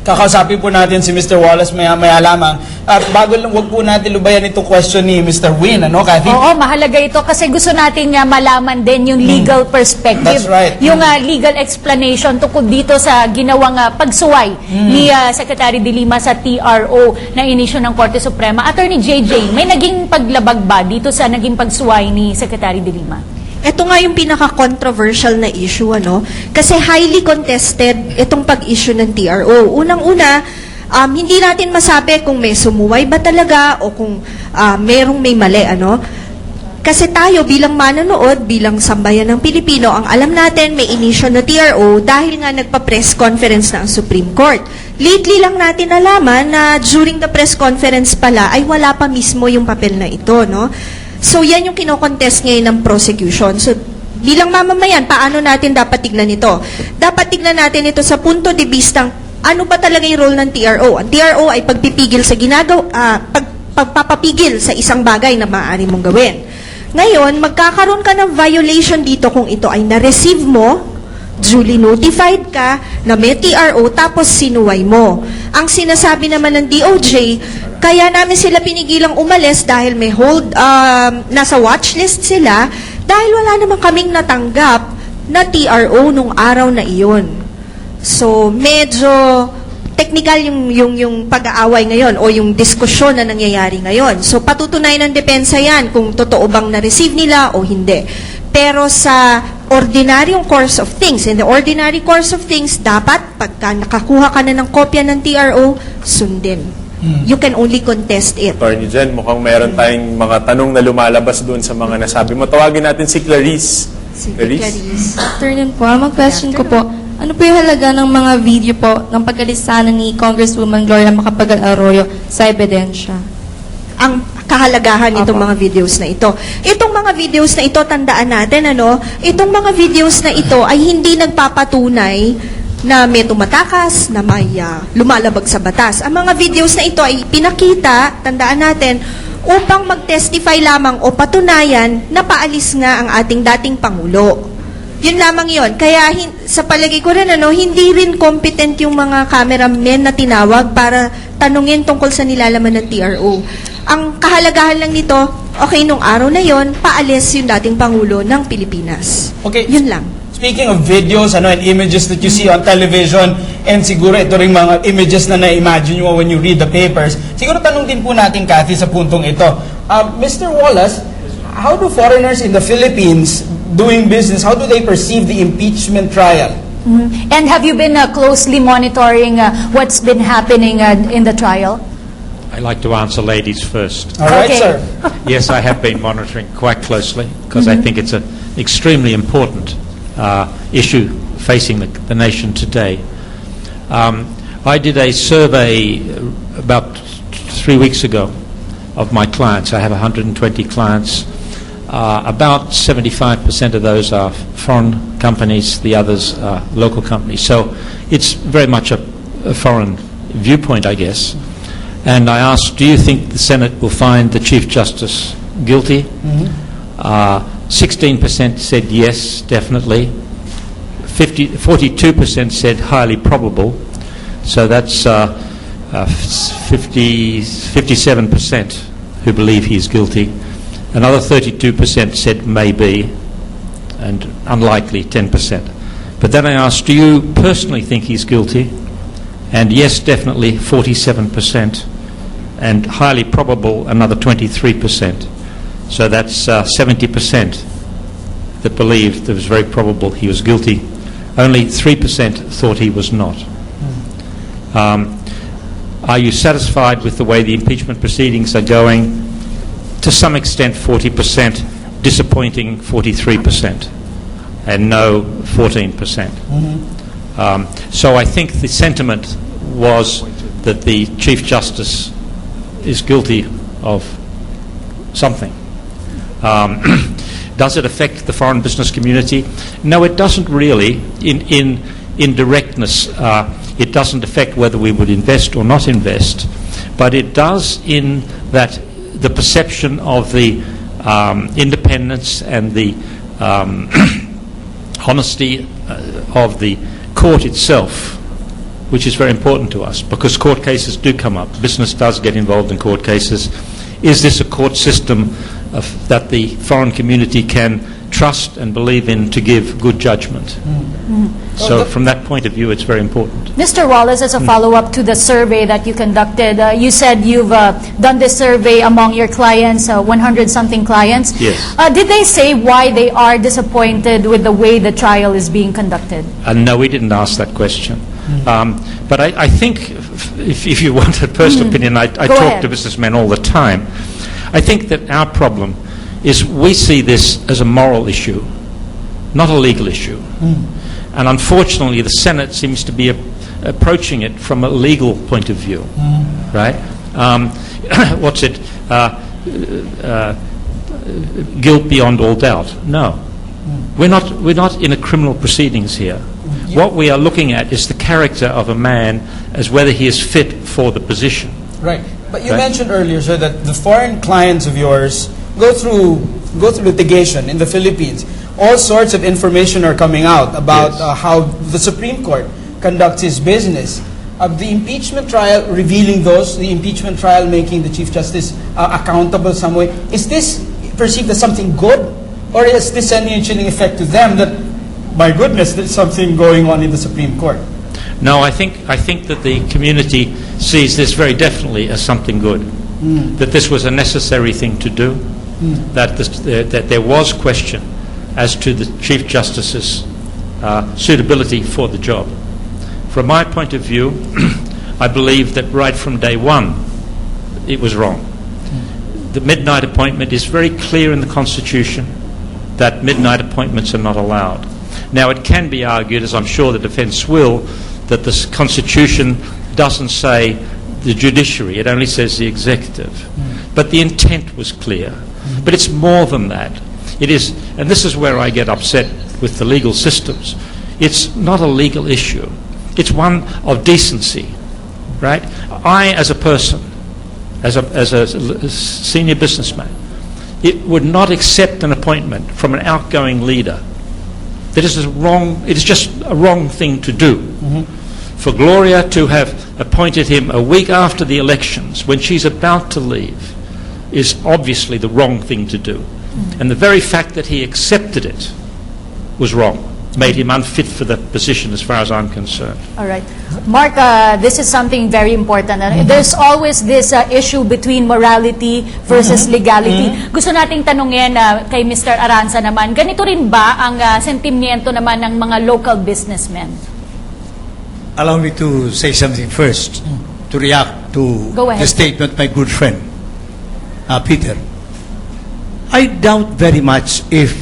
kakausapin po natin si Mr. Wallace maya-maya lamang. At bago lang, wag po natin lubayan itong question ni Mr. Win, ano, Kathy? Oo, mahalaga ito kasi gusto natin malaman din yung legal perspective. That's right. Yung legal explanation tungkol dito sa ginawang pagsuway ni Secretary De Lima sa TRO na inisyu ng Korte Suprema. Attorney JJ, may naging paglabag ba dito sa naging pagsuway ni Secretary De Lima? Ito nga yung pinaka-controversial na issue, ano? Kasi highly contested itong pag-issue ng TRO. Unang-una, hindi natin masabi kung may sumuway ba talaga o kung merong may mali, ano? Kasi tayo bilang manonood, bilang sambayan ng Pilipino, ang alam natin may issue na TRO dahil nga nagpa-press conference na ang Supreme Court. Lately lang natin nalaman na during the press conference pala ay wala pa mismo yung papel na ito, no? So, yan yung kinokontest ngayon ng prosecution. So, bilang mamamayan, paano natin dapat tignan ito? Dapat tignan natin ito sa punto de vista ano ba talaga yung role ng TRO. Ang TRO ay pagpipigil sa pagpapapigil sa isang bagay na maaari mong gawin. Ngayon, magkakaroon ka ng violation dito kung ito ay na-receive mo, duly notified ka na may TRO, tapos sinuway mo. Ang sinasabi naman ng DOJ, kaya namin sila pinigilang umalis dahil may hold, nasa watchlist sila, dahil wala naman kaming natanggap na TRO nung araw na iyon. So, medyo technical yung pag-aaway ngayon o yung diskusyon na nangyayari ngayon. So, patutunay ng depensa yan kung totoo bang na-receive nila o hindi. Pero sa ordinaryong course of things, in the ordinary course of things, dapat pagka nakakuha ka na ng kopya ng TRO, sundin. You can only contest it. Attorney Jen, mukhang mayroon tayong mga tanong na lumalabas doon sa mga nasabi mo. Tawagin natin si Clarice. Clarice. Afternoon po. Ang question ko po, ano po yung halaga ng mga video po ng pagkalisanan ni Congresswoman Gloria Macapagal-Arroyo sa ebidensya? Ang kahalagahan itong mga videos na ito. Itong mga videos na ito, tandaan natin, ano, itong mga videos na ito ay hindi nagpapatunay na may tumatakas, na may lumalabag sa batas. Ang mga videos na ito ay pinakita, tandaan natin, upang mag-testify lamang o patunayan na paalis nga ang ating dating Pangulo. Yun lamang yun. Kaya sa palagay ko rin, ano, hindi rin competent yung mga cameramen na tinawag para tanungin tungkol sa nilalaman ng TRO. Ang kahalagahan lang nito, okay, nung araw na yon, paalis yung dating Pangulo ng Pilipinas. Okay. Yun lang. Speaking of videos and images that you see on television, and siguro ito rin mga images na na-imagine mo when you read the papers, siguro tanong din po natin, Kathy, sa puntong ito. Mr. Wallace, how do foreigners in the Philippines doing business, how do they perceive the impeachment trial? And have you been closely monitoring what's been happening in the trial? I'd like to answer ladies first. All right, Okay. sir. Yes, I have been monitoring quite closely because I think it's an extremely important issue facing the nation today. I did a survey about 3 weeks ago of my clients. I have 120 clients. About 75% of those are foreign companies, the others are local companies. So it's very much a foreign viewpoint, I guess. And I asked, do you think the Senate will find the Chief Justice guilty? 16% said yes, definitely. 42% said highly probable. So that's 57% who believe he is guilty. Another 32% said maybe, and unlikely 10%. But then I asked, do you personally think he's guilty? And yes, definitely 47%, and highly probable another 23%. So that's 70% that believed that it was very probable he was guilty. Only 3% thought he was not. Are you satisfied with the way the impeachment proceedings are going? To some extent, 40%, disappointing 43%, and no 14%. So I think the sentiment was that the Chief Justice is guilty of something. Does it affect the foreign business community? No, it doesn't really. In directness, it doesn't affect whether we would invest or not invest, but it does in that the perception of the independence and the honesty of the court itself which is very important to us, because court cases do come up. Business does get involved in court cases. Is this a court system that the foreign community can trust and believe in to give good judgment? So from that point of view, it's very important. Mr. Wallace, as a follow-up to the survey that you conducted, you said you've done this survey among your clients, 100-something clients. Yes. Did they say why they are disappointed with the way the trial is being conducted? No, we didn't ask that question. But I think, if you want a personal opinion, I talk ahead. to businessmen all the time. I think that our problem is we see this as a moral issue, not a legal issue. And unfortunately, the Senate seems to be approaching it from a legal point of view, right? What's it? Guilt beyond all doubt. No. We're not in a criminal proceedings here. What we are looking at is the character of a man as whether he is fit for the position. Right. But you Right. mentioned earlier, sir, that the foreign clients of yours go through litigation in the Philippines. All sorts of information are coming out about Yes. how the Supreme Court conducts its business. The impeachment trial revealing those, the impeachment trial making the Chief Justice accountable some way. Is this perceived as something good? Or is this any chilling effect to them that, my goodness, there's something going on in the Supreme Court? No, I think that the community sees this very definitely as something good. That this was a necessary thing to do. That there was question as to the Chief Justice's suitability for the job. From my point of view, I believe that right from day one, it was wrong. The midnight appointment is very clear in the Constitution that midnight appointments are not allowed. Now, it can be argued, as I'm sure the defence will, that the Constitution doesn't say the judiciary, it only says the executive. But the intent was clear. But it's more than that. It is, and this is where I get upset with the legal systems. It's not a legal issue. It's one of decency, right? I, as a person, as a senior businessman, it would not accept an appointment from an outgoing leader. That is wrong. It is just a wrong thing to do. For Gloria to have appointed him a week after the elections, when she's about to leave, is obviously the wrong thing to do. And the very fact that he accepted it was wrong. Made him unfit for the position as far as I'm concerned. All right. Mark, this is something very important. There's always this issue between morality versus legality. Gusto nating tanungin kay Mr. Aranza naman, ganito rin ba ang sentimiento naman ng mga local businessmen? Allow me to say something first, to react to Go ahead. the statement of my good friend, Peter. I doubt very much if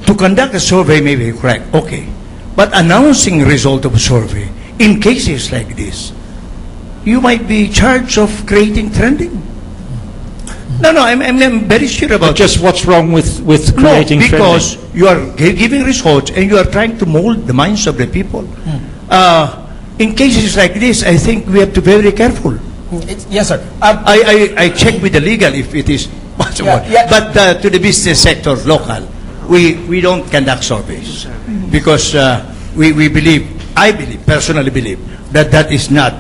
to conduct a survey may be correct, okay. But announcing result of a survey in cases like this, you might be charged of creating trending. No, I'm very sure about But just what's wrong with creating no, because trending? you are giving results and you are trying to mold the minds of the people. In cases like this, I think we have to be very careful. Yes, sir. I check with the legal if it is possible. Yeah. But to the business sector, local, we don't conduct surveys because we believe, I believe, personally believe, that is not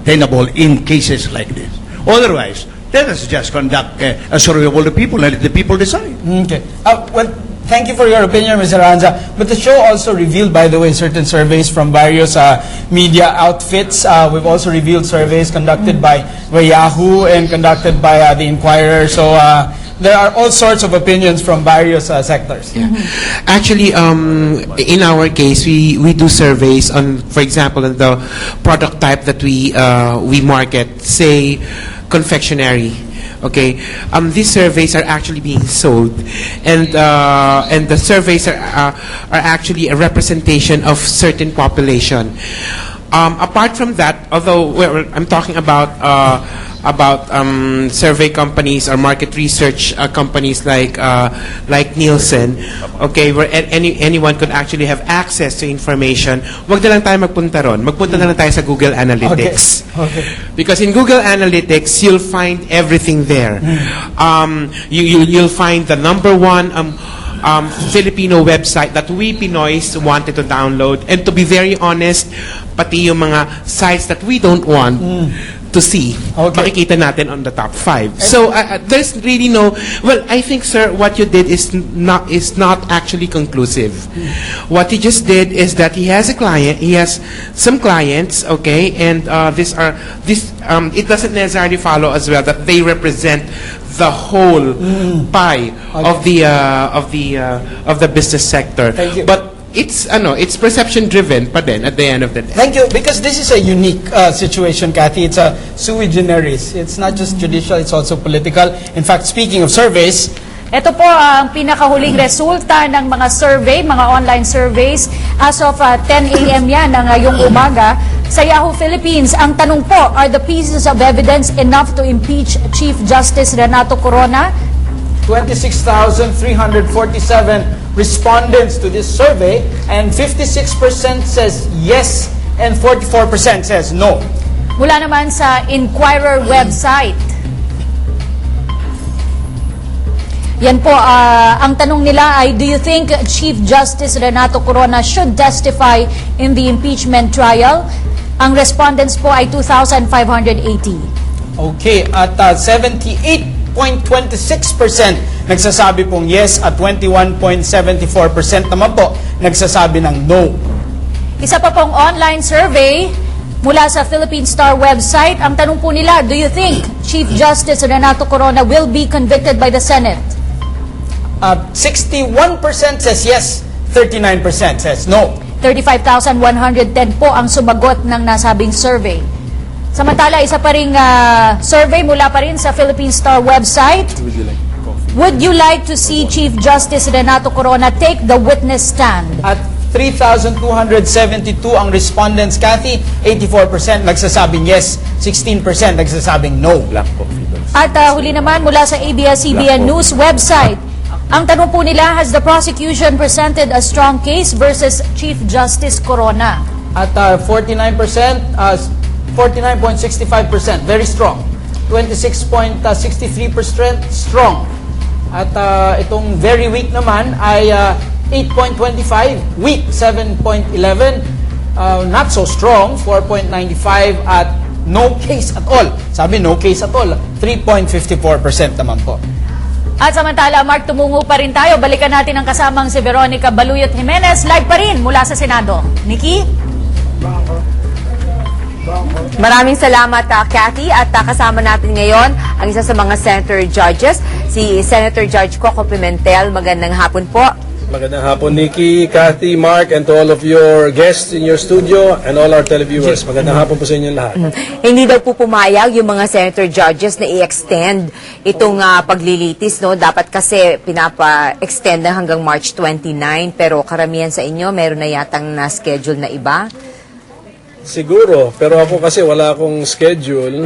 tenable in cases like this. Otherwise, let us just conduct a survey of all the people and let the people decide. Okay. Well, thank you for your opinion, Mr. Aranza. But the show also revealed, by the way, certain surveys from various media outfits. We've also revealed surveys conducted by Yahoo and conducted by the Inquirer. So there are all sorts of opinions from various sectors. Yeah. Actually, in our case, we do surveys on, for example, on the product type that we market, say, confectionery. Okay, these surveys are actually being sold, and the surveys are actually a representation of certain population. Apart from that, although I'm talking about survey companies or market research companies like Nielsen, okay, where anyone could actually have access to information. Wag na lang tayo magpunta ron. Magpunta na lang tayo sa Google Analytics. Okay. Because in Google Analytics, you'll find everything there. You'll find the number one Filipino website that we Pinoys wanted to download. And to be very honest, pati yung mga sites that we don't want to see, Okay. makikita natin on the top 5. So there's really no. Well, I think, sir, what you did is not actually conclusive. What he just did is that he has a client. He has some clients, okay, and it doesn't necessarily follow as well that they represent the whole pie of the business sector. Thank you. But it's perception driven pa din at the end of the day. Thank you. Because this is a unique situation, Kathy. It's a sui generis. It's not just judicial, it's also political. In fact, speaking of surveys, Ito po ang pinakahuling resulta ng mga survey, mga online surveys. As of 10 a.m. yan ng ngayong umaga. Sa Yahoo Philippines, ang tanong po, are the pieces of evidence enough to impeach Chief Justice Renato Corona? 26,347 respondents to this survey, and 56% says yes and 44% says no. Mula naman sa Inquirer website. Yan po, ang tanong nila ay, do you think Chief Justice Renato Corona should testify in the impeachment trial? Ang respondents po ay 2,580. Okay, at 78.26% nagsasabi pong yes at 21.74% naman po nagsasabi ng no. Isa pa pong online survey mula sa Philippine Star website. Ang tanong po nila, do you think Chief Justice Renato Corona will be convicted by the Senate? 61% says yes, 39% says no. 35,110 po ang sumagot ng nasabing survey. Samantala, isa pa ring survey mula pa rin sa Philippine Star website. Would you like to see Chief Justice Renato Corona take the witness stand? At 3,272 ang respondents, Kathy, 84% nagsasabing yes, 16% nagsasabing no. Black coffee. At huli naman mula sa ABS-CBN News website, ang tanong po nila, has the prosecution presented a strong case versus Chief Justice Corona? At 49%, 49.65%, very strong. 26.63% strong. At itong very weak naman ay 8.25, weak 7.11, not so strong 4.95, at no case at all. Sabi no case at all, 3.54% naman po. At samantala, Mark, tumungo pa rin tayo. Balikan natin ang kasamang si Veronica Baluyot Jimenez. Live pa rin mula sa Senado. Nikki? Maraming salamat, Cathy. At kasama natin ngayon ang isa sa mga Senator Judges, si Senator Judge Coco Pimentel. Magandang hapon po. Magandang hapon, Nikki, Cathy, Mark, and to all of your guests in your studio and all our televiewers. Magandang hapon po sa inyo lahat. Hindi daw po pumayag yung mga Senator Judges na i-extend itong paglilitis, no? Dapat kasi pinapa-extend na hanggang March 29, pero karamihan sa inyo, meron na yatang na-schedule na iba? Siguro, pero ako kasi wala akong schedule.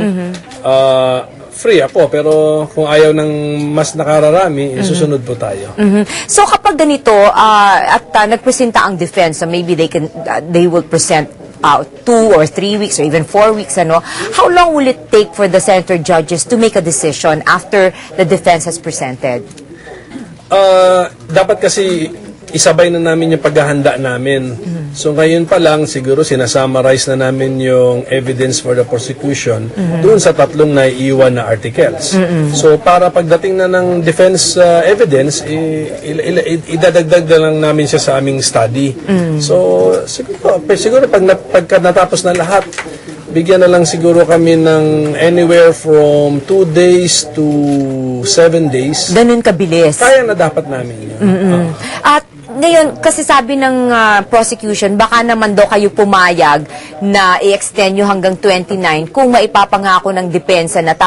Free ako, pero kung ayaw ng mas nakararami, susunod po tayo. So kapag ganito, at nagpresenta ang defense, so maybe they will present 2 or 3 weeks or even 4 weeks, ano, how long will it take for the Senator Judges to make a decision after the defense has presented? Dapat kasi isabay na namin yung paghahanda namin. So ngayon pa lang, siguro sinasummarize na namin yung evidence for the prosecution doon sa 3 naiiwan na articles. So para pagdating na ng defense evidence, idadagdag na lang namin siya sa aming study. So siguro pagka natapos na lahat, bigyan na lang siguro kami ng anywhere from 2 days to 7 days. Ganun kabilis. Kaya na dapat namin yun. At ngayon, kasi sabi ng prosecution, baka naman daw kayo pumayag na i-extend nyo hanggang 29 kung maipapangako ng depensa na